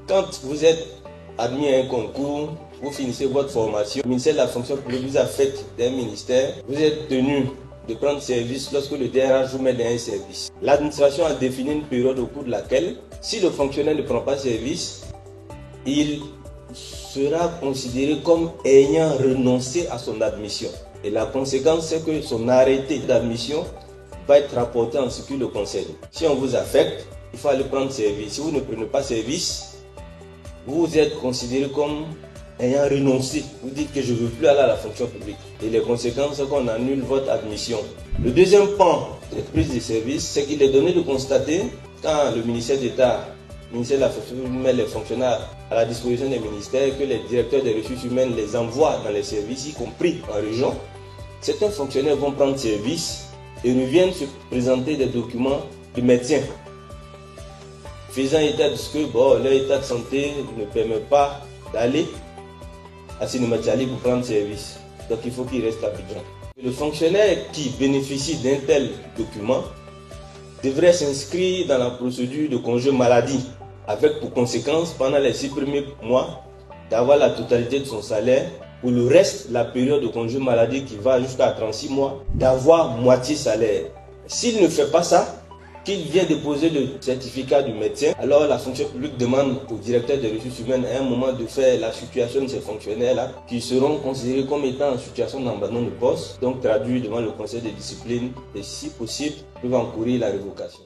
Quand vous êtes admis à un concours, vous finissez votre formation, le ministère de la fonction publique vous affecte d'un ministère, vous êtes tenu de prendre service lorsque le DRH vous met dans un service. L'administration a défini une période au cours de laquelle, si le fonctionnaire ne prend pas service, il sera considéré comme ayant renoncé à son admission. Et la conséquence, c'est que son arrêté d'admission va être rapporté en ce qui le concerne. Si on vous affecte, il faut aller prendre service. Si vous ne prenez pas service, vous êtes considéré comme ayant renoncé. Vous dites que je ne veux plus aller à la fonction publique. Et les conséquences, c'est qu'on annule votre admission. Le deuxième pan de prise de service, c'est qu'il est donné de constater, quand le ministère d'État, le ministère de la fonction publique met les fonctionnaires à la disposition des ministères, que les directeurs des ressources humaines les envoient dans les services, y compris en région, certains fonctionnaires vont prendre service et reviennent se présenter des documents de médecins, faisant état de ce que leur état de santé ne permet pas d'aller à Sinématiali pour prendre service. Donc il faut qu'il reste à Abidjan. Le fonctionnaire qui bénéficie d'un tel document devrait s'inscrire dans la procédure de congé maladie, avec pour conséquence, pendant les 6 premiers mois, d'avoir la totalité de son salaire. Pour le reste, la période de congé maladie qui va jusqu'à 36 mois, d'avoir moitié salaire. S'il ne fait pas ça, qu'il vient déposer le certificat du médecin, alors la fonction publique demande au directeur des ressources humaines à un moment de faire la situation de ces fonctionnaires-là, qui seront considérés comme étant en situation d'abandon de poste, donc traduits devant le conseil de discipline, et si possible, peuvent encourir la révocation.